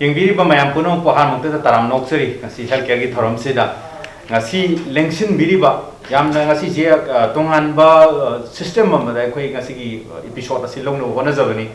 yengbi mayam puno pohan mukta taram nokseri ngasi health care gi thorom seda ngasi lengsin biriba yamna ngasi je tongan ba system amada khoi ngasi gi episode asi longno hona jabani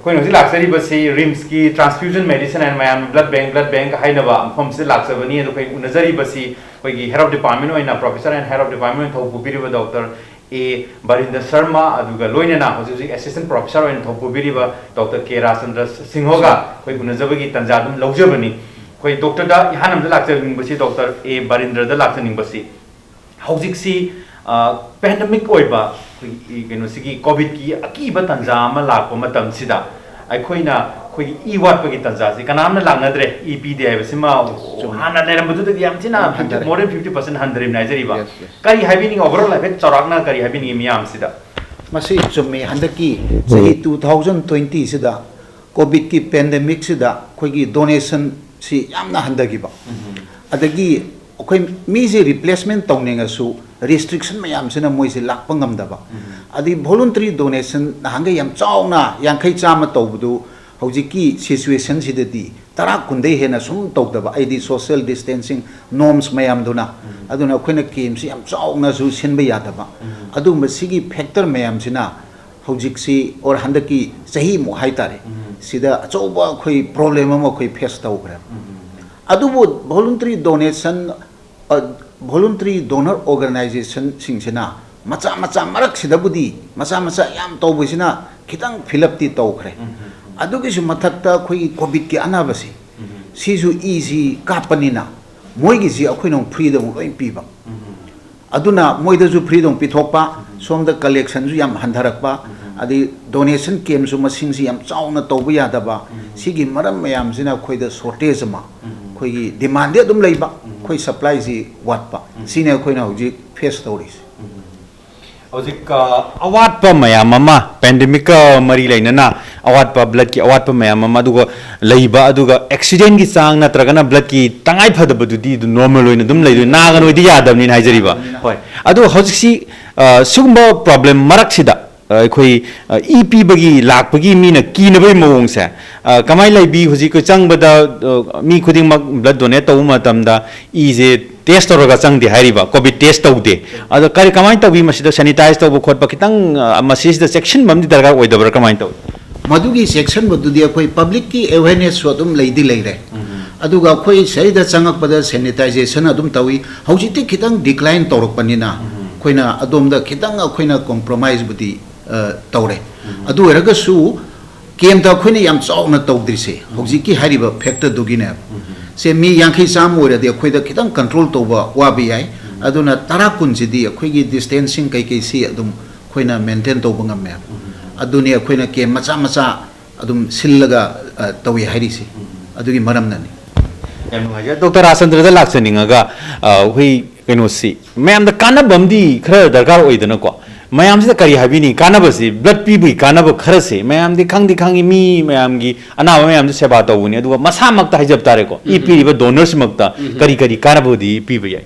khoi ngasi laksari ba se rims ki transfusion medicine and mayam blood bank haina ba phom se laksabani ado khoi unazari ba si khoi gi head of department oina professor and head of department thobu biriba doctor A. Barinder Sharma, aduga loinena hoji assistant professor in thopu biriba Dr. K. Rasandra Singhoga koi gunajabagi tanjadum lawjabani koi doctor da hanam da lakjaning basi Dr. A. Barinder da lakjaning basi hojik si pandemic oiba koi keno sigi covid ki akiba tanjama lakpa matam sida ai khoina khoi I wat pagi tanjasi kanamna langnadre EP de ai basima hana leram budu de yam china more than 50% 100 Nigeria ba kari having overall effect charakna kari having miam sida masi chumi handaki sahi 2020 sida covid ki pandemic sida khoi gi donation si yamna handagi ba adagi khoi mi je replacement tawninga su restriction mayam sina moi se lakpa ngamda ba adi voluntary donation hanga yam chauna yankhai chama tawbudu hojiki situation sidadi tara kundai hena sum tawdaba aidi social distancing norms mayam duna aduna khoina kim si yam chauna su sinba yadaba adu masigi factor mayam sina hojiksi or handaki sahi mo haitare sida achauba khoi problem ma khoi face tawgra adu voluntary donation voluntary donor organization singsina macha marak sidabudi macha yam tawbisina khitang fill up ti tawkhre adugi su mathakta khoi covid ki anabasi sisu easy kapanina moigi ji akhoinong freedom loi piba aduna moida ju freedom pithokpa somda collection ju yam handharakpa adi donation came su masing si yam chauna tawba yadaba sigi maram mayam sina khoida shortage ma khoi demand de dum leiba khoi supply ji watpa sine khoina hoji face stories hojik awat pa mayam mama pandemic mari lainana awat pa blood ki awat pa mayam mama duga leiba aduga accident gi sang natragana blood ki tangai phadabadu di normal oina dum leidu naga noi di yadamni haijariba hoi adu hojik si sugumba problem marak sida khoi EP bagi lak bagi mina kinabai mawong sa kamai laibi hojik ko changbada mi khuding mak blood donate taw matamda ije test toraga changdi hariba covid test tawde ado kari kamai tawi masida sanitize taw khotpa kitang masis da section mamdi dargar oidabra kamai taw madugi section badudi khoi public ki awareness so dum leidi leire aduga khoi saida changak pada sanitization adum tawi hojiti kitang decline torokpanina khoina adomda kitang khoina compromise budi tawre adu eraga su kem ta khoina yam chauna tawdrise hojiki hariba factor dugina se mi yankhai sam ora de khoida kitang control toba wabi ai aduna tara kunjidi khoigi distancing kai kai si adum khoina maintain toba ngamme aduni khoina kem macha adum sillaga tawi harisi adugi maram nani yam ngaja Dr. Rasandra da laksaninga hui keno si mayam da kanabamdi khara dargar oidana ko mayam se kari habini kanabasi blood pibu kanab kharase mayam di khangi mi mayam gi ana mayam se seba tawuni adu masa makta hijab tare ko EP ba donors makta kari kanabodi pibu yai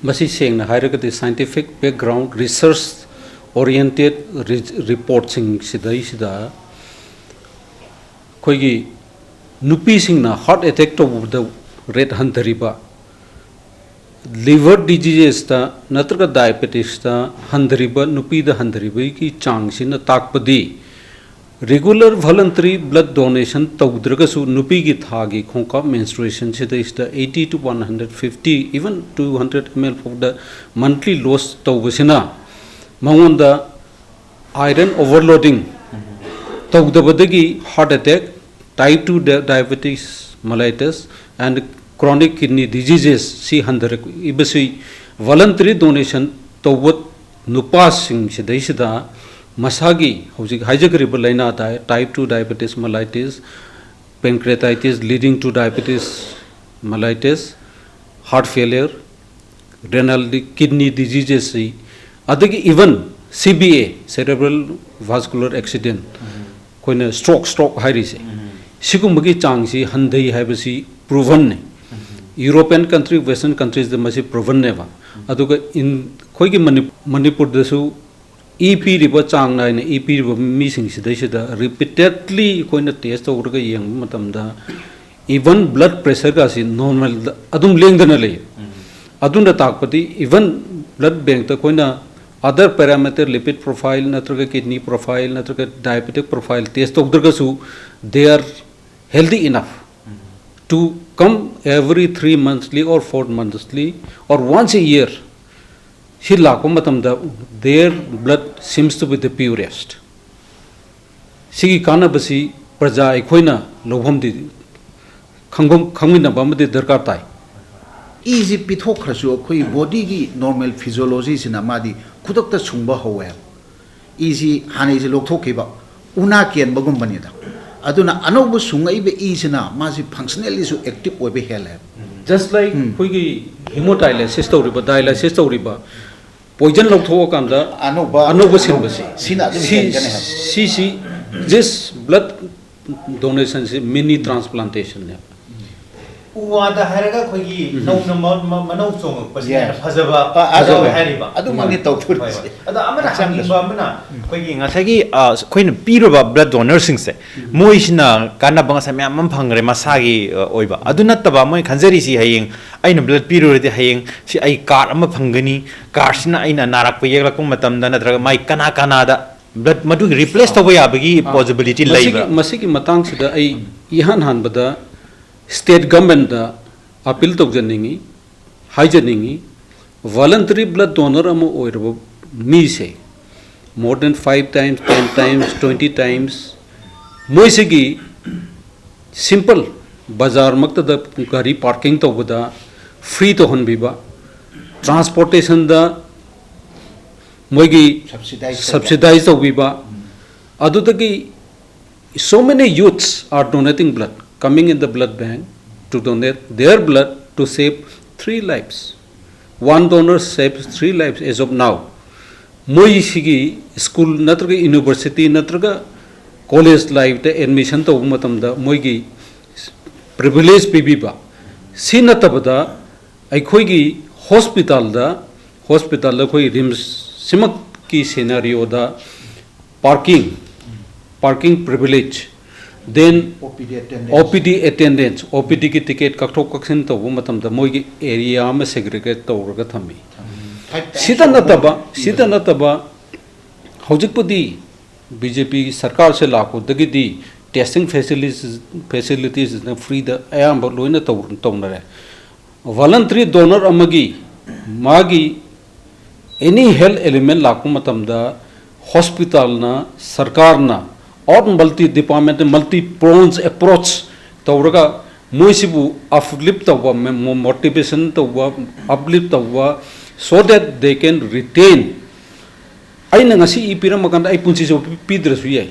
masi sengna hairagati scientific background research oriented reporting sida khoigi nupi singna heart attack to the rate handariba liver diseases ta natraga diabetes ta handariba nupi da handariba ki changsina takpadi regular voluntary blood donation tawdraga su nupi gi thagi khonka menstruation sida is the 80 to 150 even 200 ml of the monthly loss tawbasina mangonda iron overloading tawdabadagi heart attack type 2 diabetes mellitus and chronic kidney diseases si handar ibasi voluntary donation tawat nupasing sidaisida masagi hojik hijagrib laina ta type 2 diabetes mellitus pancreatitis leading to diabetes mellitus heart failure renal kidney diseases si adagi even CBA cerebral vascular accident koina stroke hairi se sigumagi changsi handai haibasi proven ne European country Western countries the masi proven neva aduga in khoigi Manipur dasu e piriba chang nai na e piriba mi sing sida repeatedly koina test tawrga yang matamda even blood pressure ka si normal adum lengdana le adunda takpati even blood bank ta koina other parameter lipid profile natraga kidney profile natraga diabetic profile test tawdrga su they are healthy enough to come every 3 monthly or 4 monthly or once a year shi lakpa matamda their blood seems to be the purest sigi kana basi praja aikoina lobham di khangina ba made darkar tai easy pithok khrasu khoi body gi normal physiology sina madi khudak ta sungba howe easy hane je lok thok ba una ken bagum bani da aduna anobu sungai be isina masi functionally so active we be hel just like koigi hemodialysis tawriba dialysis tawriba poison lok tho kamda anoba sinbasi sina si this blood donation is mini transplantation ne uwada haraga khogi nau manau chong pasina Yeah. phajaba Ajaba. hariba adu mani tawthur ada amana hangba amana khogi ngasagi khoina piroba blood donor sing se moisina kana banga sa myam phangre masagi oiba adu nattaba moi khanjari si hayeng aina blood pirorede hayeng si ai card ama phangani card sina aina narak pa yeglak matamda natraga mai kana da blood madu replace tawba yabagi possibility laiba masigi matang sida ai ihan hanbada state government da appeal tawjaningi haijaningi voluntary blood donor ama oirbo mi se more than 5 times 10 times 20 times moisigi simple bazar makta da gari parking tawbada free to honbiba transportation da moigi subsidize tawbiba adudagi so many youths are donating blood coming in the blood bank to donate their blood to save 3 lives. One donor saves 3 lives as of now. Moi sigi school natraga university natraga college life te admission to matamda moigi privilege pibiba. Sinatabada aikhoigi hospital da khoi rims simak ki scenario da parking privilege. Then OPD attendance, OPD ki ticket kakthok kaksin to matam da moi ki area ma segregate tawraga thami. Sita nataba hojikpudi BJP sarkar se lakho dagidi testing facilities na free da ayam loina tawna voluntary donor amagi magi any health element lakho matam da hospital na sarkar na or multi-department, multi-pronged approach tawraga moisibu uplift tawwa motivation tawwa uplift tawwa so that they can retain aina ngasi ipira makanda ai punchi so pidrasu yai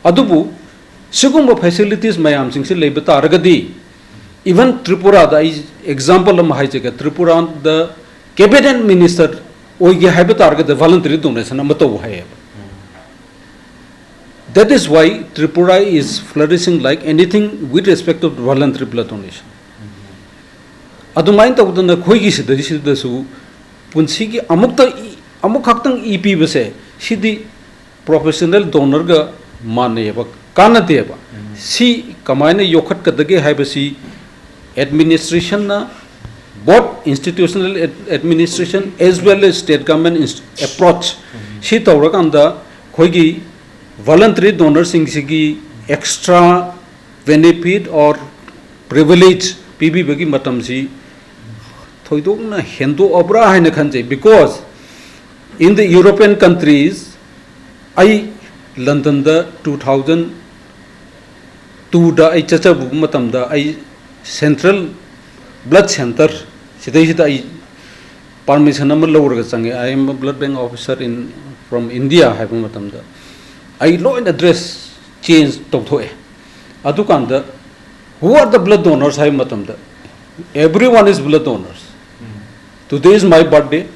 adubu sigumba facilities mayam sing se leba taragadi even Tripura da example am haijaga Tripura the cabinet minister oige haiba taragada voluntary donation amato hai. That is why Tripura is flourishing like anything with respect to voluntary blood donation. Adumain tawdana khoigi sida su punsigi amuk haktang EP base sidi professional donor ga maneba kanate ba si kamaina yokhat kadage haibasi administration na both institutional administration as well as state government approach si tawrakanda khoigi voluntary donors sigi extra benefit or privilege PB bagi matam si thoidokna hendo obra haina khanje because in the European countries I London da 2002 da I chacha bu matam da I central blood center sidai I permission am lawrga change I am a blood bank officer from India habu matam da I law and address change tawthoe adukanda who are the blood donors hai matamda everyone is blood donors. Today is my birthday,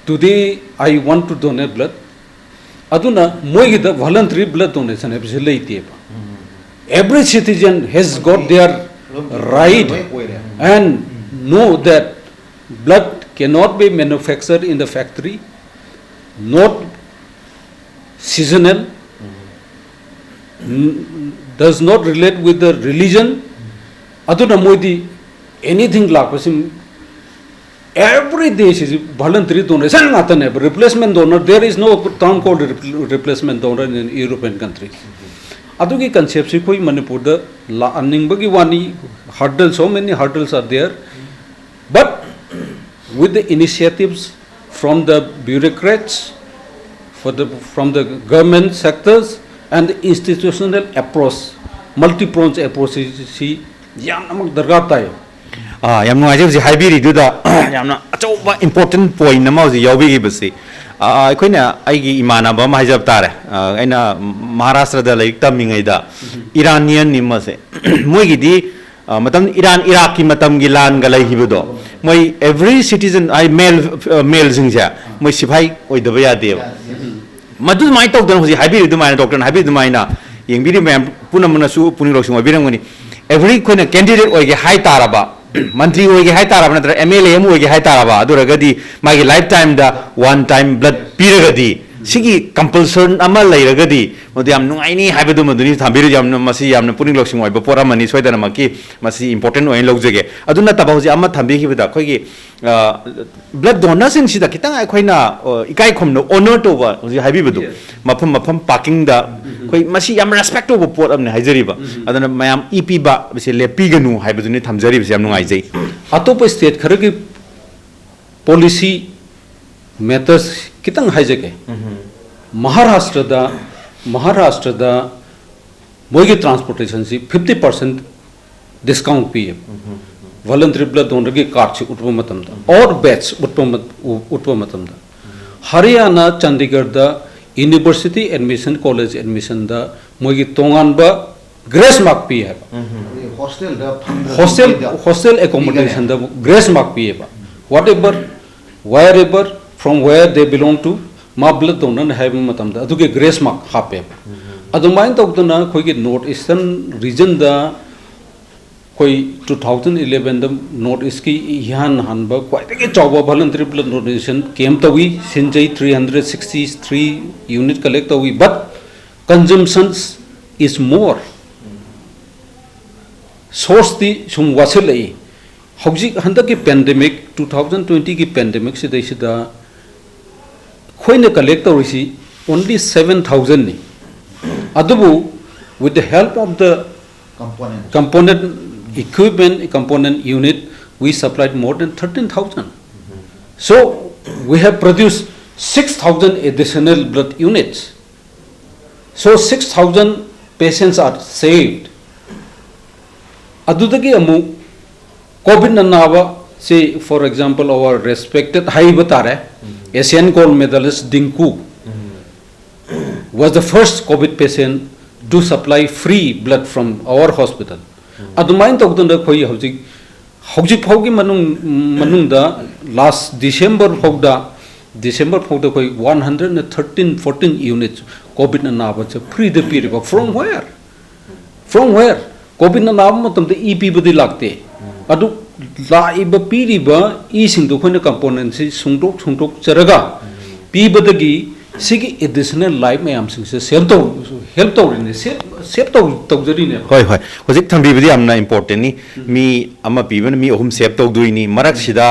today I want to donate blood aduna moigi the voluntary blood donation episode every citizen has got their right and know that blood cannot be manufactured in the factory, not seasonal, does not relate with the religion. Aduna moidi anything lakpasim every day is voluntary donation ngatan replacement donor. There is no term called replacement donor in European countries. Adugi concept si koi Manipur da la anning bagi wani hurdles, so many hurdles are there, but with the initiatives from the bureaucrats, from the government sectors and the institutional approach, multi-pronged approach si yam namak dargar tayo. yam nuai je haibiri du da yam na achoba important point nama ji yawi gi basi aikoina aigi imana ba ma hajab tare aina Maharashtra da laik tamingai da Iranian nimma se moi gi di matam Iran Iraq ki matam gi lan ga lai hibudo moi every citizen I male singja moi sipai oi da ya de madu mai tok don hoji haibiri du mai doctor haibiri du mai na yengbiri mem punamna su puni rok sing birang ngani every koina candidate oi ge hai taraba Mantri hoige hai taraba natra MLA mu hoige hai taraba aduragadi magi lifetime da one time blood piragadi sigi compulsion ama lairagadi modi am nungai ni haibadu maduni thambiru yamna masi yamna puning loksing oi bapora mani soidana maki masi important oi logjege aduna tabahoji ama thambi hibida khoigi blood donor sing sida kitang ai khoina ikai khomno honor to ba hoji haibibadu mafam parking da khoi masi yam respect to pot amne haijariba adana mayam EP ba bise lepiganu haibaduni thamjari bise yam nungai jai Atop state kharagi policy methods kitang haijake Maharashtra da moigi transportation si 50% discount pi voluntary blood donor gi card si utpa matam da or batch utpa matam da Haryana Chandigarh da university admission college admission da moigi tongan ba grace mark pi hai hostel accommodation da grace mark pi ba whatever wherever from where they belong to ma blood donor hai matam da aduge grace mark hape adumain tokdana khoi gi north eastern region da koi 2011 da north east ki yan hanba kwai de chawba voluntary blood donation came to we sinjai 363 unit collect to we but consumptions is more source di sum wasilai hauji handa ki pandemic 2020 ki pandemic se dai sida khoina collect to only 7,000 ni adubu with the help of the component equipment component unit we supplied more than 13,000 so we have produced 6,000 additional blood units so 6,000 patients are saved adudagi amu covid nanawa say for example our respected high batare Asian gold medalist Dinku was the first COVID patient to supply free blood from our hospital. Adumain tokdunda khoi hojik phaugi manung da last December phauda khoi 114 units COVID na ba free the period from where COVID na matam the EP budi lagte adu laiba piriba e singdu khona component si sungtok charaga pibadagi sigi additional life mayam sing se help to ne save to jari ne hoi hojik thambi bidi amna important ni mi ama piban mi ohum save to duini marak sida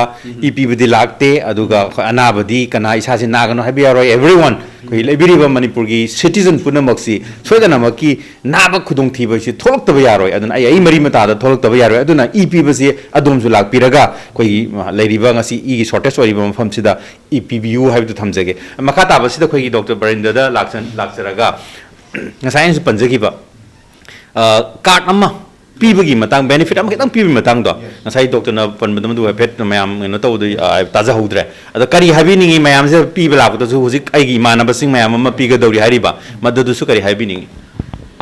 EP bidi lagte aduga anabadi kana isa se nagano habi aro everyone koi lebiriba Manipur gi citizen punamak si soidana maki naba khudong thiba si tholok taba yaro aduna ai mari mata da tholok taba yaro aduna EP basi adum su lak piraga koi leiriba ngasi e gi shortage ori bam pham sida EPBU habi tu thamjage makata ba sida koi Dr. Barinder da laksaraga ngasai su panjagi ba card amma pibagi matang benefit am kitang pibi matang do ngasai doctor na panbadam du pet mayam no to du taja hodre ada kari habi ningi mayam se pibi la ko su hujik ai gi mana basing mayam amma piga dawri hariba madadu su kari habi ningi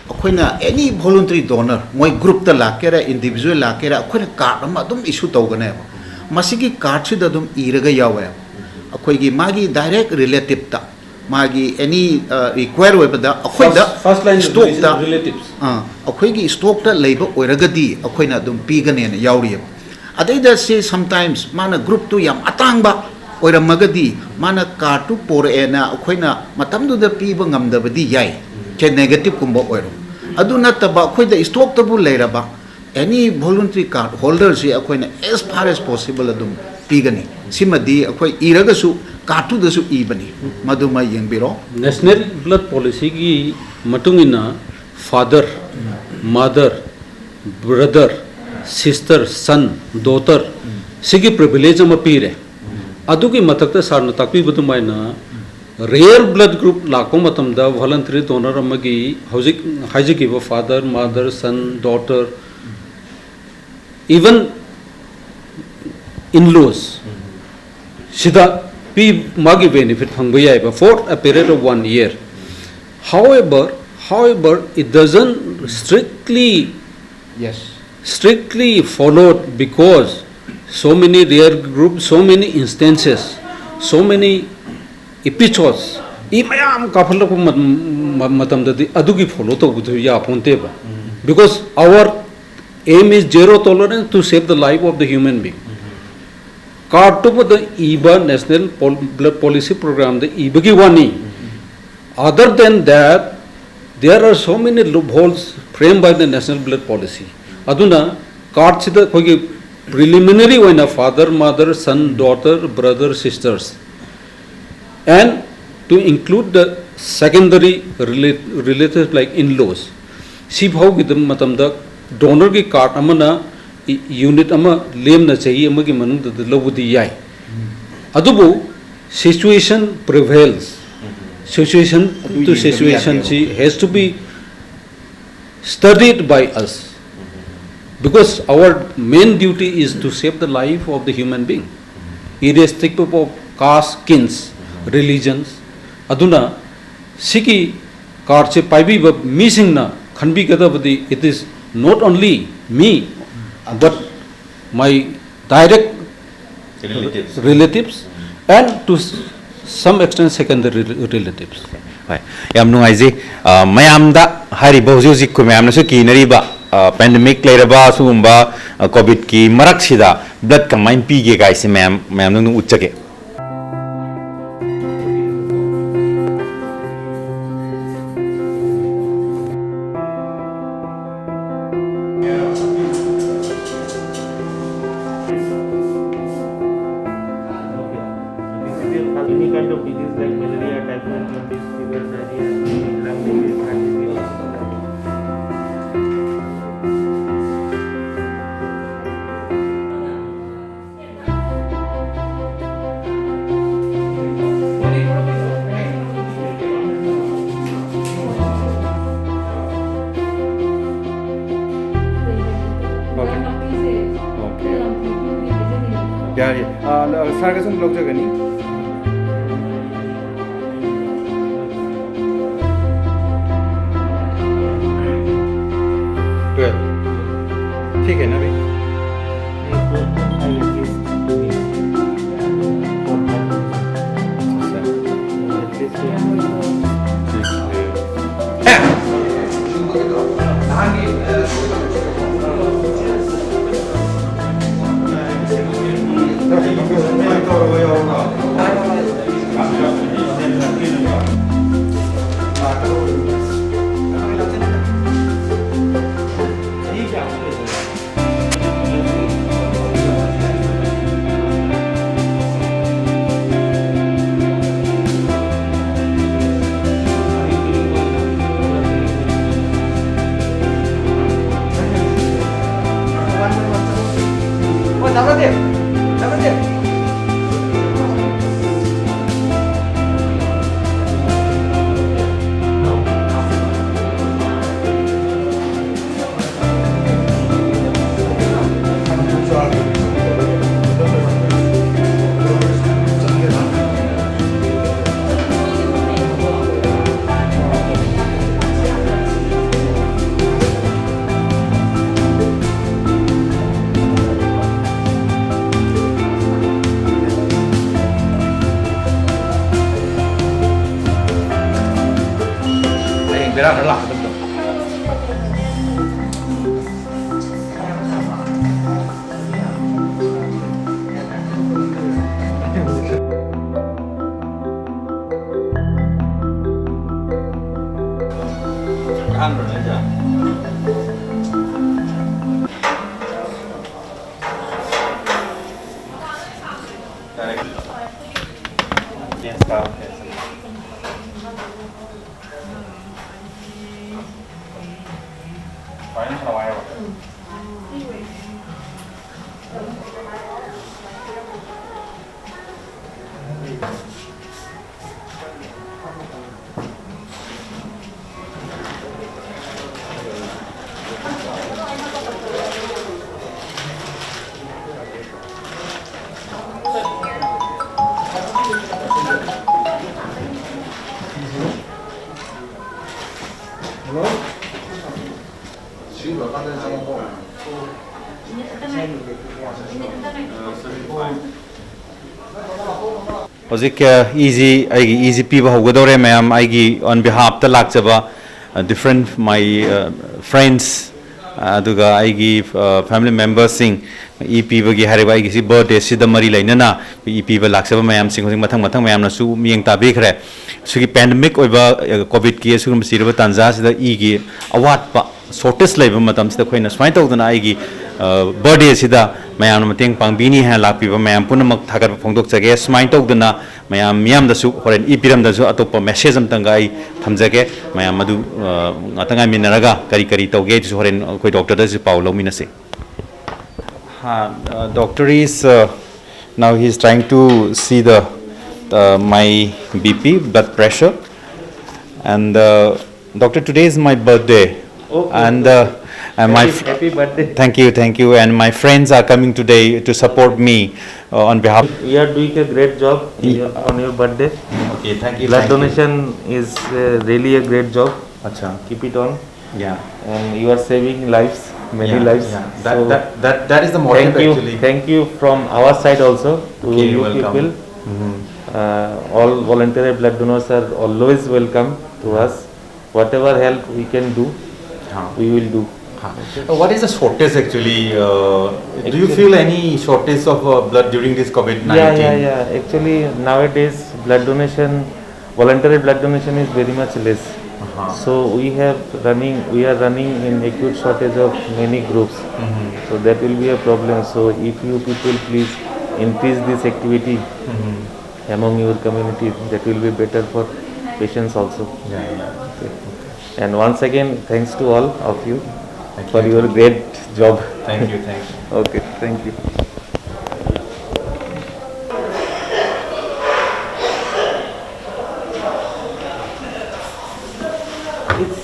akoina any voluntary donor moi group ta lakera individual lakera akoina card ama dum issue tawgane masigi card sida dum iraga yawe akoigi magi direct relative ta magi any require webda akoida first line stock ta relatives akoigi stock ta leiba oiragadi akoina dum pigane na yauri adeida say sometimes mana group tu yam atangba ꯑꯣꯏꯔꯝꯃꯒꯗꯤ ꯃꯥꯅ ꯀꯥꯔꯗꯇꯨ ꯄꯣꯔꯛꯑꯦꯅ ꯑꯩꯈꯣꯏꯅ ꯃꯇꯝꯗꯨꯗ ꯄꯤꯕ ꯉꯝꯗꯕꯗꯤ ꯌꯥꯏ ꯁꯦ ꯅꯦꯒꯦꯇꯤꯚꯀꯨꯝꯕ ꯑꯣꯏꯔꯣ ꯑꯗꯨ ꯅꯠꯇꯕ ꯑꯩꯈꯣꯏꯗ ꯁ꯭ꯇꯣꯛꯇꯕꯨ ꯂꯩꯔꯕ ꯑꯦꯅꯤ ꯚꯣꯂꯨꯟꯇꯔꯤ ꯀꯥꯔꯗ ꯍꯣꯜꯗꯔꯁꯤ ꯑꯩꯈꯣꯏꯅ ꯑꯦꯁ ꯐꯥꯔ ꯑꯦꯁ ꯄꯣꯁꯤꯕꯜ ꯑꯗꯨꯝ ꯄꯤꯒꯅꯤ ꯁꯤꯃꯗꯤ ꯑꯩꯈꯣꯏ ꯏꯔꯒꯁꯨ ꯀꯥꯔꯗꯇꯨꯗꯁꯨ ꯏꯕꯅꯤ ꯃꯗꯨꯃ ꯌꯦꯡꯕꯤꯔꯣ national blood policy gi matungina father mother brother sister son daughter sigi privilege ama pire adugi mathakta sarna takpi butumaina rare blood group lakko matamda voluntary donor amagi hojik hajiki father mother son daughter even in-laws sida p magi benefit phangba yai ba for a period of 1 year. However it doesn't strictly followed because so many rare groups, so many instances, so many episodes I mayam kafalako matam dadi adugi follow to budu ya ponte ba because our aim is zero tolerance to save the life of the human being. Carto the IBA National Blood Policy Program the IBA wani. Other than that, there are so many loopholes framed by the National Blood Policy. Aduna card sida kogi preliminary when a father, mother, son, daughter, brother, sisters, and to include the secondary relatives like in-laws. See how gidam matam da donor ki card amana unit ama lem na chahiye amagi manung da lobudi yai adubu situation prevails situation to situation she has to be studied by us because our main duty is to save the life of the human being irrespective of caste skins religions aduna siki card che paibi missing na khanbi kadabadi it is not only me but my direct relatives and to some extent secondary relatives. Yam nungaiji mayamda hariba hujik ko mayamna su kinariba pandemic leraba sugumba covid ki marak sida blood kamain pige gaisi mayam nu uchage Any kind of disease like malaria, typhoid, jaundice, fever, diarrhea, lung disease, heart disease. sarga sum log jagani ठीक है ना भाई Berat adalah betul. Hojik easy people hogadore mayam aigi on behalf the lakchaba different my friends aduga aigi family members sing EP bagi hariba aigi si birthday sida mari lainana EP ba lakchaba mayam sing hojik mathang mayam na su mieng tabi khre sugi pandemic oiba covid ki su sirba tanja sida gi awat pa shortest level matam sida khoina swine tawdana aigi birthday sida mayam mateng pangbini ha lakpiba mayam punamak thagar phongdok jage smile tawdana mayam da su horen ipiram da su atopa message amtanga ai thamjage mayam madu ngatanga minaraga kari tawge su horen koi doctor da su paulo minase doctor is now he is trying to see the my BP blood pressure and doctor, today is my birthday. And happy birthday. Thank you. And my friends are coming today to support me on behalf. You are doing a great job on your birthday. Okay, thank you. Blood donation is really a great job. Acha. Keep it on. Yeah. And you are saving lives, many Yeah, lives. yeah. So That is the motive actually. Thank you from our side also to Okay, you welcome. people. All voluntary blood donors are always welcome to us. Whatever help we can do, we will do. What is the shortage actually? Do you feel any shortage of blood during this COVID-19? Yeah. Actually, nowadays voluntary blood donation is very much less. So we are running in acute shortage of many groups. So that will be a problem. So if you people please increase this activity among your community, that will be better for patients also. Okay. And once again, thanks to all of you for your great job. Thank you. Okay, thank you. It's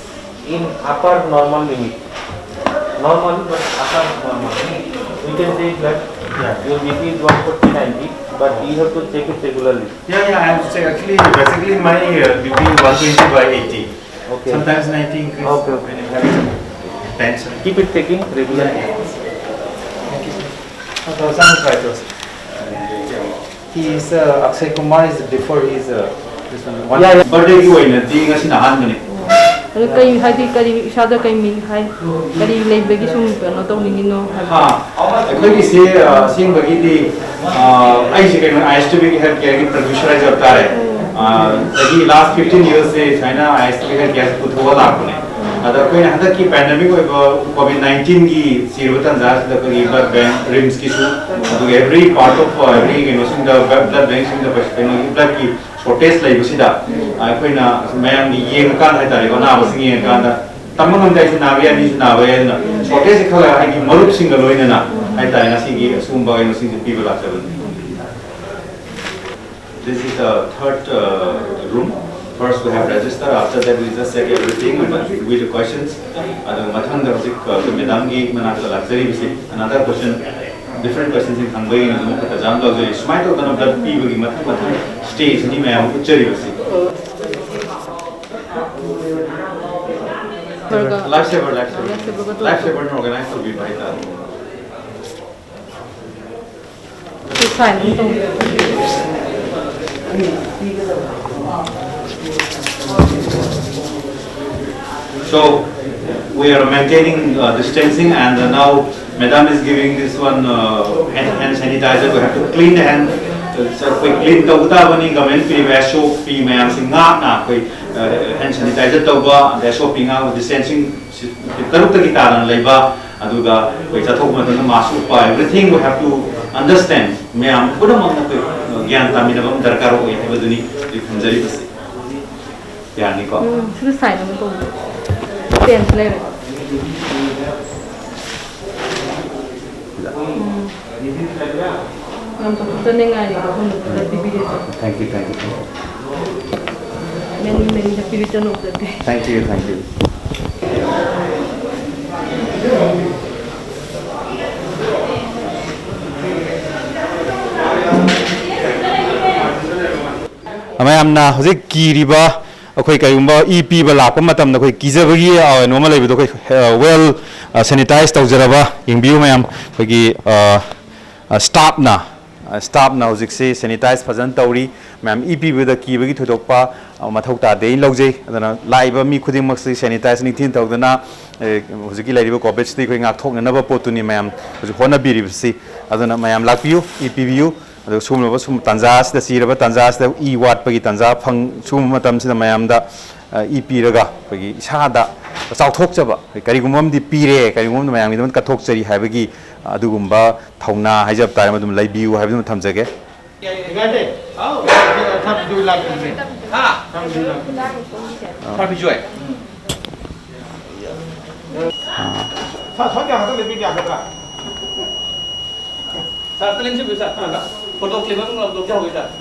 in upper normal limit. Normal, but upper normal. We can take that. Your BP is 140/90, but you have to check it regularly. Yeah, I have to say actually, basically my BP is 120/80. Okay. Sometimes 90 increase Okay. when I'm having tension. Keep it taking regularly. He is Akshay Kumar is before he is this one. Yeah. Birthday ki hoina di ngasi na han mane. ꯑꯗꯨ ꯀꯩ ꯍꯥꯏꯗꯤ ꯀꯔꯤ ꯏꯁꯥꯗ ꯀꯩ ꯃꯤ ꯍꯥꯏ ꯀꯔꯤ ꯂꯩꯕꯒꯤ ꯁꯨꯝ ꯀꯩꯅꯣ ꯇꯧꯅꯤꯡꯉꯤꯅꯣ ꯑꯩꯈꯣꯏꯒꯤ ꯁꯤ ꯑꯁꯦꯡꯕꯒꯤꯗꯤ ꯑꯩꯁꯦ ꯀꯩꯅꯣ ISTB ꯍꯦꯜꯊ ꯀꯦꯌꯔꯒꯤ ꯄ꯭ꯔꯣꯗ꯭ꯌꯨꯁꯔ ꯍꯥꯏꯖꯕ ꯇꯥꯔꯦ ꯆꯍꯤ ꯂꯥꯁ 15 years ꯁꯦ ꯁꯨꯃꯥꯏꯅ ISTB ꯍꯦꯜꯊ ꯀꯦꯌꯔ ꯄꯨꯊꯣꯛꯑ ꯂꯥꯛꯄꯅꯦ ꯑꯗ ꯑꯩꯈꯣꯏꯅ ꯍꯟꯗꯛꯀꯤ ꯄꯦꯟꯗꯦꯃꯤꯛ ꯑꯣꯏꯕ COVID-19ꯒꯤ ꯁꯤꯔꯕ ꯇꯟꯖꯥꯁꯤꯗ ꯑꯩꯈꯣꯏꯒꯤ ꯕ꯭ꯂꯗ ꯕꯦꯡꯛ ꯔꯤꯝꯁꯀꯤꯁꯨ ꯑꯗꯨꯒ ꯑꯦꯚ꯭ꯔꯤ ꯄꯥꯔꯠ ꯑꯣꯐ ꯑꯦꯚ꯭ꯔꯤ ꯀꯩꯅꯣꯁꯤꯡꯗ ꯕ꯭ꯂꯗ ꯕꯦꯡꯛꯁꯤꯡꯗ ꯀꯩꯅꯣꯒꯤ ꯕ꯭ꯂꯗꯀꯤ ꯁꯣꯔꯇꯦꯖ ꯂꯩꯕꯁꯤꯗ ꯑꯩꯈꯣꯏꯅ ꯃꯌꯥꯝꯒꯤ ꯌꯦꯡꯉꯀꯥꯟꯗ ꯍꯥꯏꯇꯥꯔꯦꯀꯣ ꯑꯅꯥꯕꯁꯤꯡ ꯌꯦꯡꯉꯀꯥꯟꯗ ꯇꯝꯕ ꯉꯝꯗꯦ ꯑꯩꯁꯨ ꯅꯥꯕ ꯌꯥꯏ ꯃꯤꯁꯨ ꯅꯥꯕ ꯌꯥꯏ ꯑꯗꯨꯅ ꯁꯣꯔꯇꯦꯖꯁꯤ ꯈꯜꯂꯒ ꯑꯩꯒꯤ ꯃꯔꯨꯞꯁꯤꯡꯒ ꯂꯣꯏꯅꯅ ꯍꯥꯏꯇꯥꯔꯦ ꯉꯁꯤꯒꯤ ꯑꯁꯤꯒꯨꯝꯕ ꯀꯩꯅꯣꯁꯤꯡꯁꯦ ꯄꯤꯕ ꯂꯥꯛꯆꯕꯅꯤ. This is the third room. First we have register. After that we just check everything and with the questions. Adu mathang da hojik madam gi manakta lakjari bisi another question, different questions in hangbai na mo kata jam lo jari smile to dana blood p bagi mathang stage ni mayam uchari bisi. Life saver no organize to be by that. So we are maintaining distancing, and now Madam is giving this one hand sanitizer. We have to clean the hand. So we clean the uta bani government free soap free mayam singa na koi hand sanitizer tauba the soap inga distancing taruk ta gitaran leiba aduga koi chathok matana mask pa everything we have to understand mayam pura mamna koi ꯒ꯭ꯌꯥꯟ ꯇꯥꯃꯤꯟꯅꯕ ꯑꯃ ꯗꯔꯀꯥꯔ ꯑꯣꯏ ꯍꯥꯏꯕꯗꯨꯅꯤ ꯍꯧꯖꯤꯛ ꯊꯝꯖꯔꯤꯕꯁꯤ ꯌꯥꯅꯤꯀꯣ ꯁꯤꯗ sign ꯑꯃ ꯇꯧꯕ ꯄꯦꯟꯁꯨ ꯂꯩꯔꯦ ꯌꯥꯝ ꯆꯠꯅꯤꯡꯉꯥꯏꯅꯤꯀꯣ ꯁꯣꯝꯗ ꯄꯤꯕꯤꯔꯦ thank you many happy return of the day. Thank you. ꯃꯌꯥꯝꯅ ꯍꯧꯖꯤꯛ ꯀꯤꯔꯤꯕ ꯑꯩꯈꯣꯏ ꯀꯩꯒꯨꯝꯕ ꯏ ꯄꯤꯕ ꯂꯥꯛꯄ ꯃꯇꯝꯗ ꯑꯩꯈꯣꯏ ꯀꯤꯖꯕꯒꯤ ꯀꯩꯅꯣꯝꯃ ꯂꯩꯕꯗꯣ ꯑꯩꯈꯣꯏ ꯋꯦꯜ ꯁꯦꯅꯤꯇꯥꯏꯖ ꯇꯧꯖꯔꯕ ꯌꯦꯡꯕꯤꯌꯨ ꯃꯌꯥꯝ ꯑꯩꯈꯣꯏꯒꯤ ꯁ꯭ꯇꯥꯐꯅ ꯍꯧꯖꯤꯛꯁꯤ ꯁꯦꯅꯤꯇꯥꯏꯖ ꯐꯖꯅ ꯇꯧꯔꯤ ꯃꯌꯥꯝ ꯏ ꯄꯤꯕꯗ ꯀꯤꯕꯒꯤ ꯊꯣꯏꯗꯣꯛꯄ ꯃꯊꯧ ꯇꯥꯗꯦ ꯑꯩ ꯂꯧꯖꯩ ꯑꯗꯨꯅ ꯂꯥꯛꯏꯕ ꯃꯤ ꯈꯨꯗꯤꯡꯃꯛꯁꯤ ꯁꯦꯅꯤꯇꯥꯏꯖ ꯅꯤꯡꯊꯤꯅ ꯇꯧꯗꯅ ꯍꯧꯖꯤꯛꯀꯤ ꯂꯩꯔꯤꯕ ꯀꯣꯚꯤꯗꯁꯤꯗ ꯑꯩꯈꯣꯏ ꯉꯥꯛꯊꯣꯛꯅꯅꯕ ꯄꯣꯠꯇꯨꯅꯤ ꯃꯌꯥꯝ ꯍꯧꯖꯤꯛ ꯍꯣꯠꯅꯕꯤꯔꯤꯕꯁꯤ ꯑꯗꯨꯅ ꯃꯌꯥꯝ ꯂꯥꯛꯄꯤꯌꯨ ꯏ ꯄꯤꯕꯤꯌꯨ ꯑꯗꯨꯒ ꯁꯨꯝꯂꯕ ꯇꯥꯟꯖꯥ ꯑꯁꯤꯗ ꯆꯤꯔꯕ ꯇꯥꯟꯖꯥ ꯑꯁꯤꯗ ꯏ ꯋꯥꯠꯄꯒꯤ ꯇꯥꯟꯖꯥ ꯁꯨꯝꯕ ꯃꯇꯝꯁꯤꯗ ꯃꯌꯥꯝꯗ ꯏ ꯄꯤꯔꯒ ꯑꯩꯈꯣꯏꯒꯤ ꯏꯁꯥꯗ ꯆꯥꯎꯊꯣꯛꯆꯕ ꯀꯔꯤꯒꯨꯝꯕ ꯑꯃꯗꯤ ꯄꯤꯔꯦ ꯀꯔꯤꯒꯨꯝꯕ ꯑꯃꯗꯤ ꯃꯌꯥꯝꯒꯤꯗꯃꯛ ꯀꯠꯊꯣꯛꯆꯔꯤ ꯍꯥꯏꯕꯒꯤ ꯑꯗꯨꯒꯨꯝꯕ ꯊꯧꯅꯥ ꯍꯥꯏꯖꯕ ꯇꯥꯔꯦ ꯃꯗꯨꯝ ꯂꯩꯕꯤꯌꯨ ꯍꯥꯏꯕꯗꯨꯃ ꯊꯝꯖꯒꯦ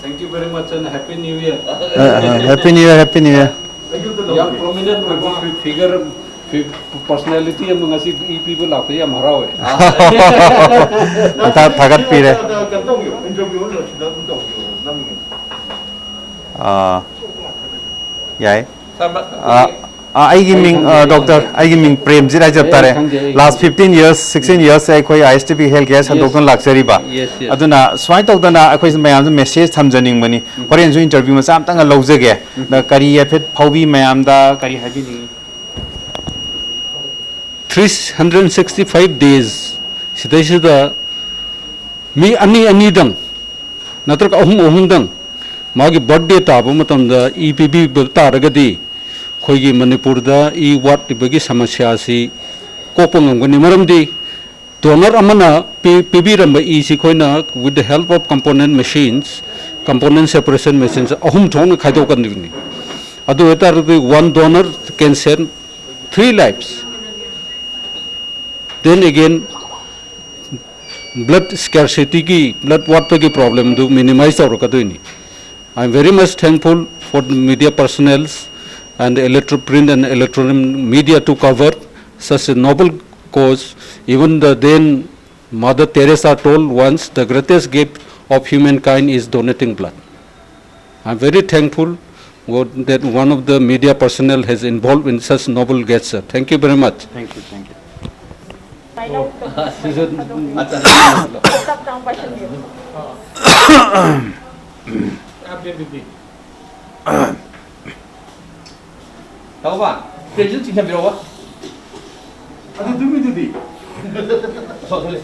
Thank you very much and Happy New Year. Happy New Year, Happy New Year. Young prominent figure personality among us people out there, Marawi. ꯊꯥꯒꯠꯄꯤꯔꯦ ꯌꯥꯏ ꯑꯩꯒꯤ ꯃꯤꯡ ꯗꯣꯛꯇꯔ ꯑꯩꯒꯤ ꯃꯤꯡ ꯄ꯭ꯔꯦꯝꯖꯤꯠ ꯍꯥꯏꯖꯕ ꯇꯥꯔꯦ ꯂꯥꯁ 15 years 16 years ꯑꯩꯈꯣꯏ ISTP ꯍꯦꯜꯊ ꯀꯦꯌꯔ ꯁꯟꯗꯣꯛꯇꯨꯅ ꯂꯥꯛꯆꯔꯤꯕ ꯑꯗꯨꯅ ꯁꯨꯃꯥꯏꯅ ꯇꯧꯗꯅ ꯑꯩꯈꯣꯏ ꯃꯌꯥꯝꯁꯨ ꯃꯦꯁꯦꯖ ꯊꯝꯖꯅꯤꯡꯕꯅꯤ ꯍꯣꯔꯦꯟꯁꯨ ꯏꯟꯇꯔꯚ꯭ꯌꯨ ꯃꯆꯥ ꯑꯃꯇꯪ ꯂꯧꯖꯒꯦ ꯀꯔꯤ ꯍꯥꯏꯐꯦꯠ ꯐꯥꯎꯕꯤ ꯃꯌꯥꯝꯗ ꯀꯔꯤ ꯍꯥꯏꯕꯤꯅꯤꯡꯉꯤ 365 days sidai mi ani dang natrak ahum dang magi birthday taba matamda EPB taragadi khoigi Manipur da e wat tibagi samasya si kopangangani maramdi donor amana PB ramba e si khoina with the help of component separation machines ahum thong khaido kanni adu etar one donor can save 3 lives. Then again, blood scarcity ki blood water ki problem do minimize aur kaduni. I am very much thankful for the media personnel and print and electronic media to cover such a noble cause. Even the then Mother Teresa told once, the greatest gift of humankind is donating blood. I am very thankful that one of the media personnel has involved in such noble gesture. Thank you very much. Thank you. Tahu ba? Present cinta biru apa? Ada dumi. Sorry.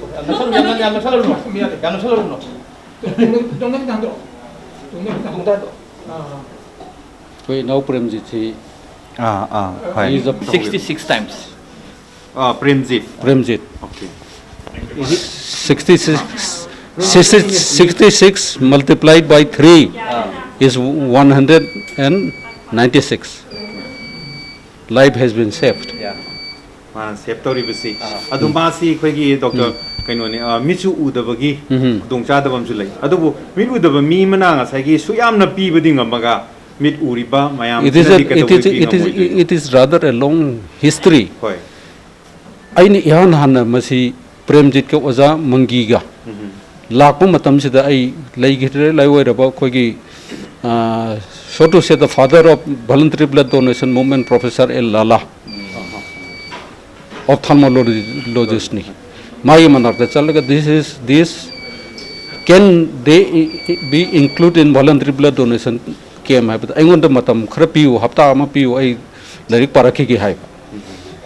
Yang masalah rumah. Jangan tangguh. Wait, now Premjit, he is a 66 times. Premjit. Okay. 66 multiplied by 3 is 196. Life has been saved. Save ꯇꯧꯔꯤꯕꯁꯤ ꯑꯗꯨ ꯃꯥꯁꯤ ꯑꯩꯈꯣꯏꯒꯤ doctor ꯀꯩꯅꯣꯅꯤ ꯃꯤꯠꯁꯨ ꯎꯗꯕꯒꯤ ꯈꯨꯗꯣꯡꯆꯥꯗꯕ ꯑꯃꯁꯨ ꯂꯩ ꯑꯗꯨꯕꯨ ꯃꯤꯠ ꯎꯗꯕ ꯃꯤ ꯑꯃꯅ ꯉꯁꯥꯏꯒꯤ ꯁꯨ ꯌꯥꯝꯅ ꯄꯤꯕꯗꯤ ꯉꯝꯃꯒ mid uriba mayam it is rather a long history. Aini ihan hana masi Premjit ka oza mangiga lakpa matam sida ai laigire laiwiraba khogi so to say the father of voluntary blood donation movement, Professor L. Lala, ophthalmologist ni mai manakta chalaga this can they be included in voluntary blood donation came hai but aingon da matam khara piu hafta ama piu ai larik parakhi ki hai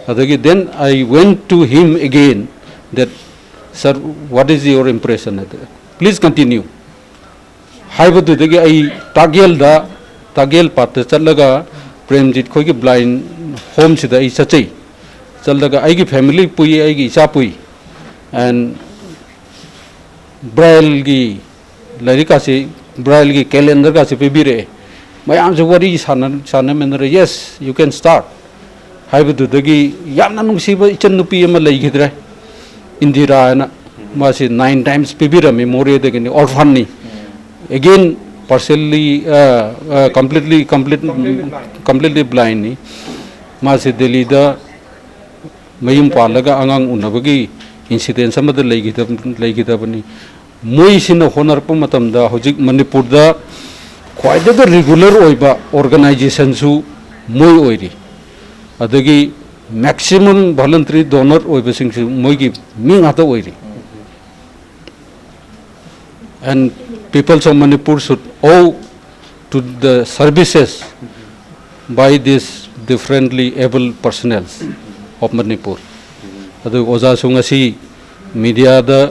adagi then I went to him again that sir what is your impression please continue hai badu dagi ai tagel pat chalaga Premjit khoi ki blind home sida ai sachai chalaga ai ki family pui ai ki isa pui and braille gi larika se ब्राइल की calendar का से पिबिरे ma'am से वरी साना मेनरे yes you can start हाइबदुदगी यामना नुसीब इचन नुपी अमा लेगिद्रे इंदिरा ना मासे 9 टाइम्स पिबिरा मेमोरी देगनी ऑर्फन नी again partially completely blind ni मासे दिल्ली दा मयुम पालगा आंगांग उनबगी इंसिडेंट समद लेगिदबनी मोइसिन होनरप मतमदा होजिक मणिपुर दा ख्वाइदग रेगुलर ओइबा ऑर्गेनाइजेशन सु मोइ ओइरी अदगी मैक्सिमम वॉलंटरी डोनर ओइबसिंग सु मोइगी मिंग आता ओइरी and people of Manipur should owe to the services by these differently able personnel of Manipur. Adu oja sungasi media da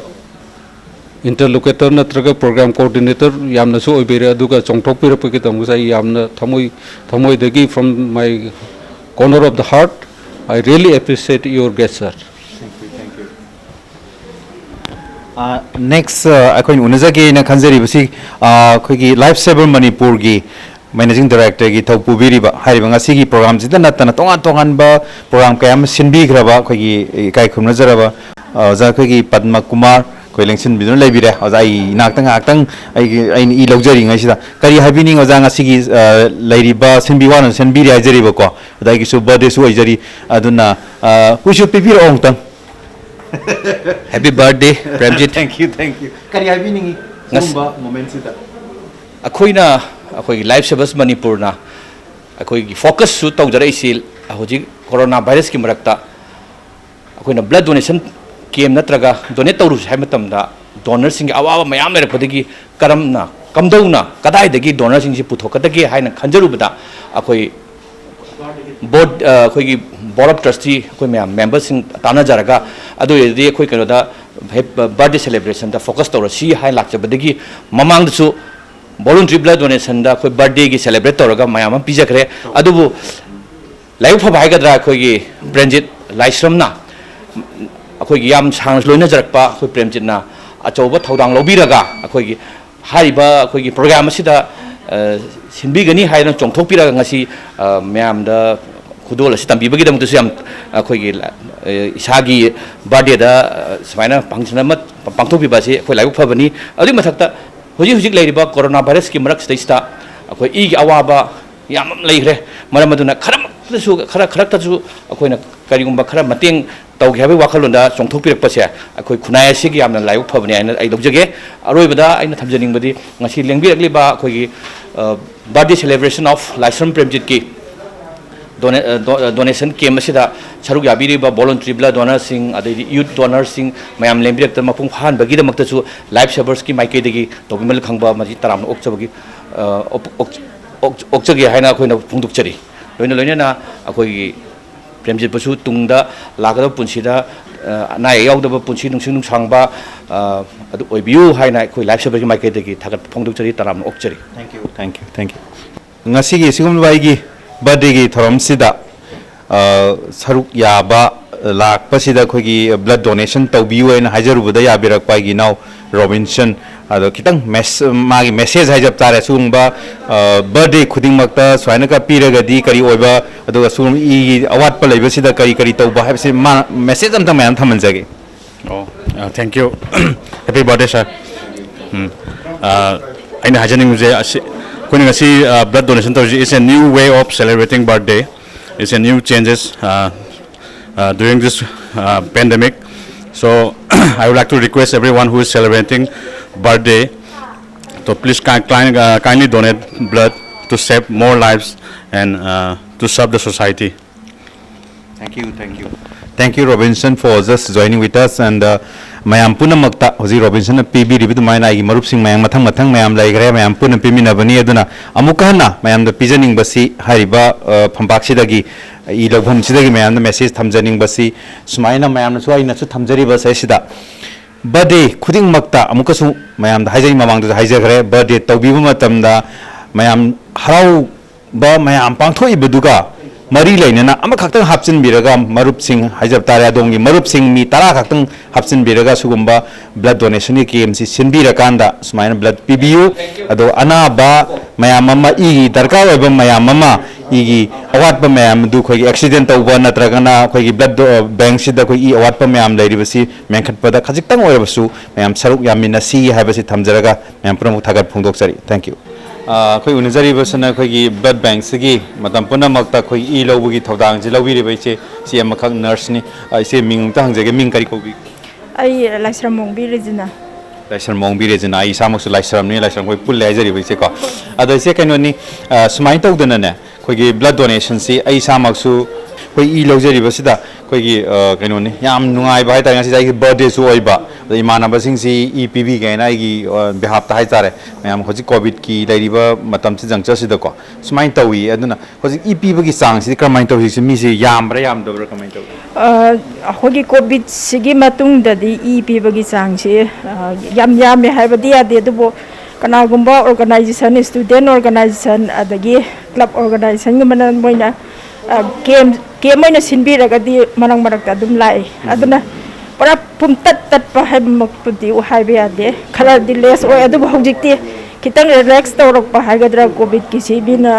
interlocutor natraga program coordinator yamna su oibere aduga chongthok pira paki tamusa yamna thamoi dagi from my corner of the heart I really appreciate your gesture. Next अखोई उनजगे न खंजरी बसी अखोई life saver Manipur की managing director की थौ पुबिरिबा हारिबा ngasi की programme जिदा नतना तोंगान बा प्रोग्राम कयम सिनबिग्रबा अखोई इकाई खुमनजरबा ओजा अखोई पद्मा कुमार कोई लेंसिन बिदुन लेबिरे ओजा आई नाक्तंग आक्तंग आई इ लौजरी ngasiदा करी हाबिनिंग ओजा ngasi की लेरिबा सिनबिवान सिनबिरि आइजरिबा को ओदा की सु बर्थडे सु आइजरी अदुना कुछु पिबिर ओंतंग Happy birthday, Premjit. Thank you. Kari habiningi sumba moment sida. Akoina akoi life savers Manipur na akoi focus su tawjara isil ahoji corona virus ki marakta akoina blood donation kem natraga donate tawru hai matamda donor sing awa mayam mere padigi karamna kamdauna kadai dagi donor sing si puthokadagi haina khanjaru bada akoi board akoi board of trustee akoi members sing tana jaraga adu yedi akoi kanoda birthday celebration da focus tawra si hai lakchabadagi mamang su voluntary blood donation da akoi birthday gi celebrate tawraga mayam pijakre adubu life phaba haigadra akoi gi Premjit laisramna akoi gi yam sang loina jarakpa akoi Premjit na achoba thodang lobiraga akoi gi hariba akoi gi program asida sinbigani haina chongthokpiraga ngasi mayam da khudol asi tambibagi dam tu siam akoi gi isagi birthday da smaina function ma pangthopi ba si akoi life phabani adu mathakta hujik leiriba corona virus ki marak stage akoi i gi awaba yam leigre maram aduna kharam su khara ta su akoi na karigumba khara mateng tawgi habi wakhalunda chongthokpirak pa se akoi khunai si gi yamna life phabani ai dogjage aroi bada aina thamjaning badi ngasi lengbirakli ba akoi gi birthday celebration of Laisram Premjit ki donation came asida charuk yabiri ba voluntary blood donor sing adai youth donor sing mayam lembirek ta mapung phan bagi damak ta chu life savers ki maike degi togimal khangba maji taram okchabagi okchagi haina khoina phungduk chari loina na akoi Premjit pasu tungda lagada punsida na yaudaba punsi nungsing sangba adu oibiu haina khoi life savers ki maike degi thagat phungduk chari taram okchari. Thank you. Ngasi gi sigum bai gi birthday ki thoram sida saruk yaba lakpa sida khogi blood donation tawbiu en hajaru bada yabirak pai gi now Robinson ado kitang magi message hajab tare sungba birthday khuding makta swaina ka piraga di kari oiba ado sum I awat pa leiba sida kari tawba habse message am tam mayam thaman jage. Thank you. Happy birthday sir. Aina hajaning muje Kuning asi blood donation is a new way of celebrating birthday. It's a new changes during this pandemic. So I would like to request everyone who is celebrating birthday to please kindly donate blood to save more lives and to serve the society. Thank you Robinson for just joining with us and mayam puna makta hoji Robinson PB ribidu maina igi marup sing mayam mathang mayam laigre mayam puna pimina bani aduna amukana mayam da pijaning basi hariba phambak sidagi I logbham sidagi mayam da message thamjaning basi sumaina mayam na suai na su thamjari basa sida birthday khuding makta amukasu mayam da haijai mamang da haijagre birthday tawbibu matamda mayam harau ba mayam pangthoi beduga mari lainana ama khaktang hapchin biraga marup sing hajab tare adongi marup sing mi tara khaktang hapchin biraga sugumba blood donation ni KMC sinbira kanda sumaina blood PBU ado anaba mayam mama igi darka oiba mayam mama igi awat pa mayam du khoi accident tawba natragana khoi blood bank sida khoi i awat pa mayam lairibasi menkhat pada khajik tang oibasu mayam saruk yamina si haibasi thamjaraga mayam pramuk thagat phongdok chari thank you khoi unizari basana khoi blood bank sigi matam puna makta khoi i lawbugi thodang ji lawbiri baiche si amakhak nurse ni ise ming ta hangjage ming kari kobi ai laisram mongbi regina laisram mongbi regina ai samaksu laisram ni laisram khoi pul laijari baiche ko ada se kaino ni sumai tawdana ne khoi blood donation si ai samaksu khoi i lawjari basida khoi kaino ni yam nungai bai ta ngasi ai birthday su oiba imana basing si EPB gaina gi behalf ta hai tare mayam hoji covid ki lairiba matam si jangcha si da ko sumai tawi aduna hoji EPB gi sang si kramai tawi si mi si yambra yam dobra kramai tawi hogi covid sigi matung da di EPB gi sang si yam me haibadi ade dubo kana gumba organization student organization adagi club organization gumana moina game moina sinbi raga di manang marak ta dum lai aduna para pum tat pa hai makpudi u hai be ade khara diles o adu hojikti kitang relax tawrak pa hai gadra covid ki si bina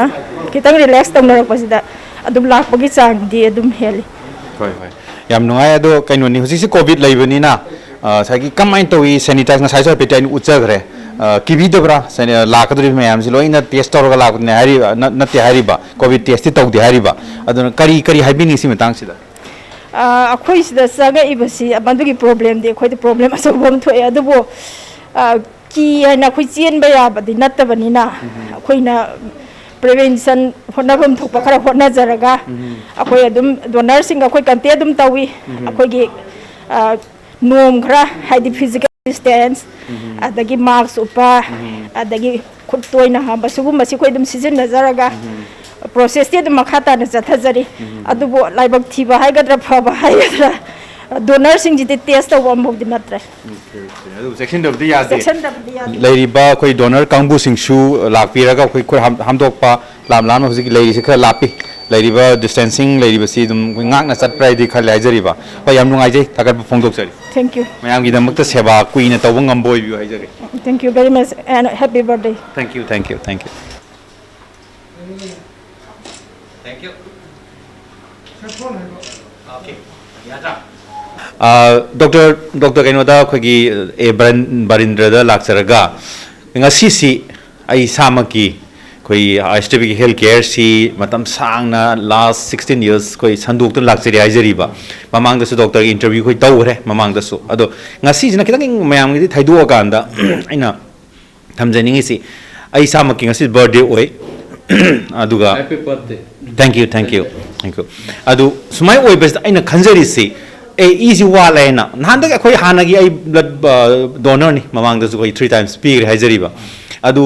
kitang relax tawrak pa sida adum lak pagi chang di adum heli hoi hoi yam nungai ado kaino ni hoji si covid laibani na sagi kamai tawi sanitize na saisa petain uchagre kibi dobra sane lakadri mayam si loina test tawra lak ne hari natte hari ba covid test tawdi hari ba aduna kari kari haibini si metang sida akhoi sida saga ibasi abandugi problem de khoi de problem asogom thoi adubo ki na khoi chen ba ya badi natabani na akhoi na prevention honabam thokpa khara honna jaraga akhoi adum donor sing akhoi kante adum tawi akhoi gi nom khara haidi physical distance adagi mask upa adagi khuttoina ha basugum basi khoi dum season nazaraga process te dum khata na jathajari adubo laibak thiba haigadra phaba haigadra donor sing jite test taw am bodi natre adu section of the yade lairiba koi donor kangbu sing shu lakpiraga koi koi hamdok pa lam lam hoji lairi se khara lapi lairiba distancing lairiba si dum ngak na chat prai di khar laijari ba pa yam nungai jai tagat phongdok chari thank you mayam gi damakta seba kuina taw ngamboi bi haijari thank you very much and happy birthday thank you thank you thank you Thank you. Okay. Dr. Kainoda khoi e Barindra da laksaraga ngasi si ai samaki khoi STB healthcare si matam sangna last 16 years khoi sanduk tu laksari haijari ba mamang da su doctor interview khoi tawre mamang da su ado ngasi jina kitang mayam gi thaidu akanda aina thamjani si ai samaki ngasi birthday oi aduga happy birthday thank you adu sumai oi best aina khanjari si e easy wala na nanda ka khoi hanagi ai blood donor ni mamang da su khoi 3 times speak haijari ba adu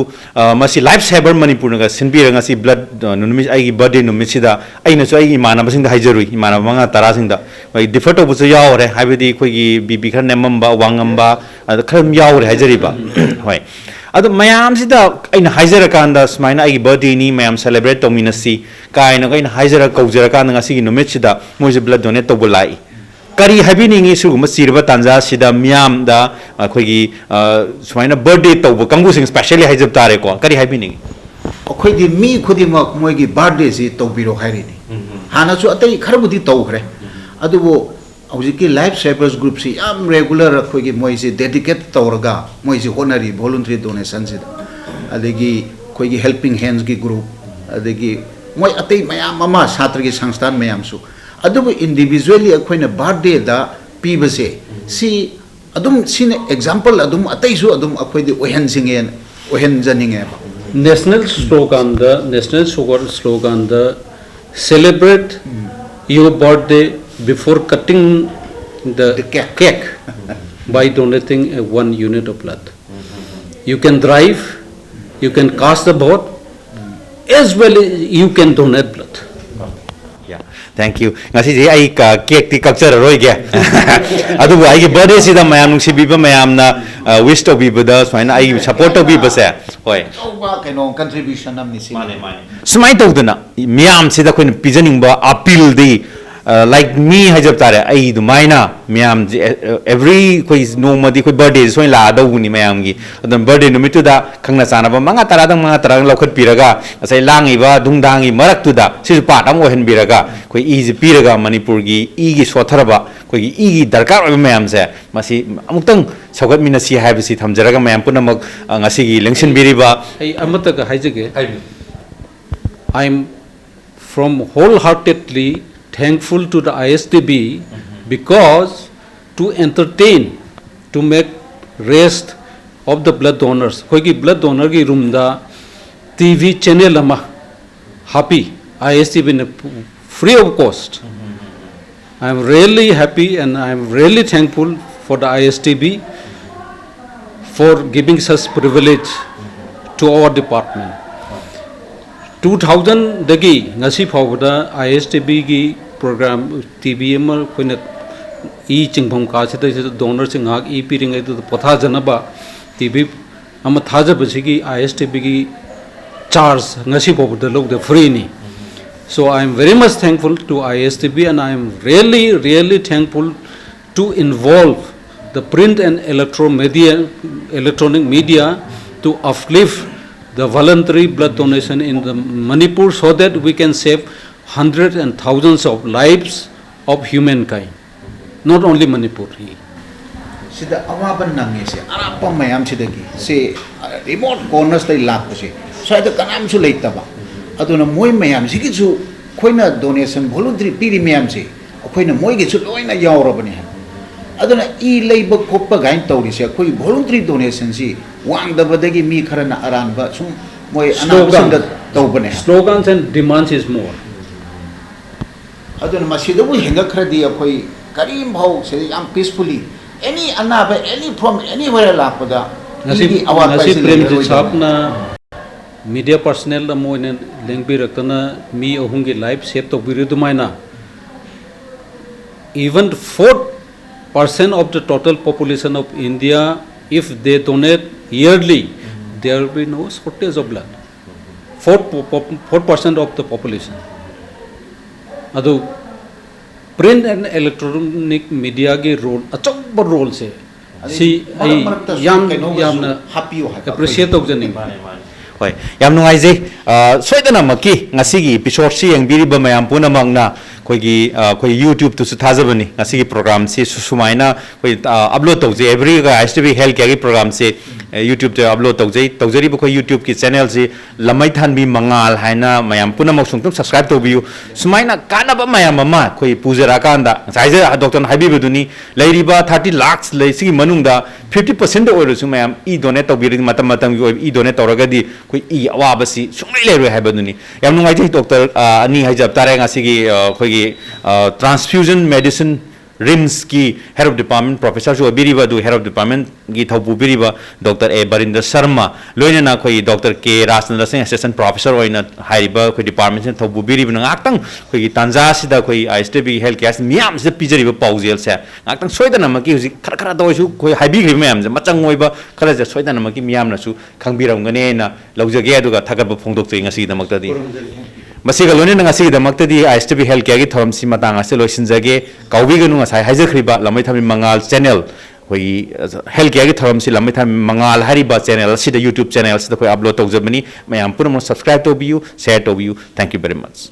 masi life saver manipur nga sinbira nga si blood nunumi ai gi birthday numi sida aina so ai imana basing da haijarui imana manga tara sing da mai differ to bu so yaure haibidi khoi gi bb khar nemam ba wangam ba kham yaure haijari ba hoi adu mayam sida aina haijara kanda smaina ai birthday ni mayam celebrate to minasi kaina kaina haijara kaujara kanda nga si gi numi sida moi blood donate to bulai kari habiningi suguma sirba tanja sida miam da khoigi sumaina birthday tawba kangu sing specially haijab tare ko kari habiningi akhoi di mi khudi mak moi gi birthday si tawbiro hairi ni hana chu atai kharbudi tawkhre adubo hojiki life savers group si am regular akhoi gi moi si dedicate tawraga moi si honari voluntary donation si adegi khoi gi helping hands gi group adegi moi atai mayam mama chhatra gi sangstan mayam su adubu individually akoina birthday da pibase si adum sine example adum ataisu adum akoidi ohen singen ohen janinge national slogan the celebrate your birthday before cutting the cake by donating 1 unit of blood. You can drive, you can cast the vote, as well as you can donate blood. Thank you. Ngasi ji ai ka cake ti culture roi ge. Adu ai ge birthday si da mayam nung si biba mayam na wish to be with us fine I support to be base hoi keno contribution am ni si sumai tawdana miyam sida koin pijaning ba appeal di like me hajab tare ai du maina miyam every koi no madi koi birthday so la da uni mayam gi adon birthday numitu da khangna sana ba manga tarang lokhat piraga asai langi ba dungdangi marak tu da si part am ohen biraga koi easy piraga manipur gi e gi sothara koi e gi darkar mayam se masi amuktang saugat mina si have si thamjaraga mayam punamak ngasi gi lengsin biriba ai amata ga haijage I'm from wholeheartedly thankful to the ISTB because to entertain, to make rest of the blood donors. Koigi blood donor ki room da TV channel ama happy ISTB free of cost. I am really happy and I am really thankful for the ISTB for giving such privilege to our department. 2000 dagi ngasi phawda ISTB gi program TV ma khoina e chingpham ka chita donor sing hak e piring ai tu potha janaba TV ama thaja basigi ISTB gi charge ngasi phawda log the free ni. So I am very much thankful to ISTB and I am really thankful to involve the print and electronic media to uplift the voluntary blood donation in the Manipur so that we can save hundreds and thousands of lives of humankind, not only Manipur. Sida awaban nangi se arapa mayam sidagi se remote corners tai lak se sai da kanam su leita ba aduna moi mayam sigi su khoina donation voluntary piri mayam se khoina moi gi su loina yawrabani aduna e leiba koppa gain tawri se khoi voluntary donation si wang da badagi mi kharana aran ba sum moi anam da tawbane Slogans and demands is more. aduna masida bu henga khradi khoi karim bhau se yam peacefully any anaba any from anywhere lapada Nasi Prem Sapna media personnel the mo in lengbi raktana me ohungi life save to biridumaina even 4% of the total population of India, if they donate yearly, there will be no shortage of blood. 4% of the population. Ado print and electronic media ge role, achauba role se. Si yam na appreciate of janing. Hoi, yam nungai je, soidana maki ngasigi episode si yang biri ba mayam puna mangna koi YouTube tu sutazabani ngasigi program si susumaina koi upload tawje every ga ISTB health care program se YouTube te upload tawjeri ba koi YouTube ki channel si lamai than bi mangal haina mayam puna mak sungtum subscribe to view sumaina kana ba mayam mama koi pujara kanda saije doctor habi beduni lairiba 30 lakhs lei sigi manungda 50% oil su mayam e donate to biri matam gi e donate toragadi koi e awa basi sungai leru habaduni yam nungai je doctor ani hajab tare ngasigi koi transfusion medicine RIMS ki head of department professor jo biriba du head of department gi thobu biriba Dr. A Barinder Sharma loina na khoi Dr. K Rasnanda Singh assistant professor oina haiba khoi department sen thobu biriba na aktang khoi tanja sida khoi ISTB health care miam se pijariba paujel se aktang soidana ma ki huji khara da su khoi haibi gri miam je machang oiba khara je soidana ma ki miam na su khangbiram gane na laujage aduga thagat phongdok chei ngasi da maktadi masiga lone na ngasi da maktadi ISTB health care gi thoram si matang ase loisinjage kaubi ganu ngasai haijakhriba lamai thami mangal channel koi health care gi thoram si lamai thami mangal hariba channel sida YouTube channel sida koi upload tawjabani mayam pura mo subscribe to view share to view thank you very much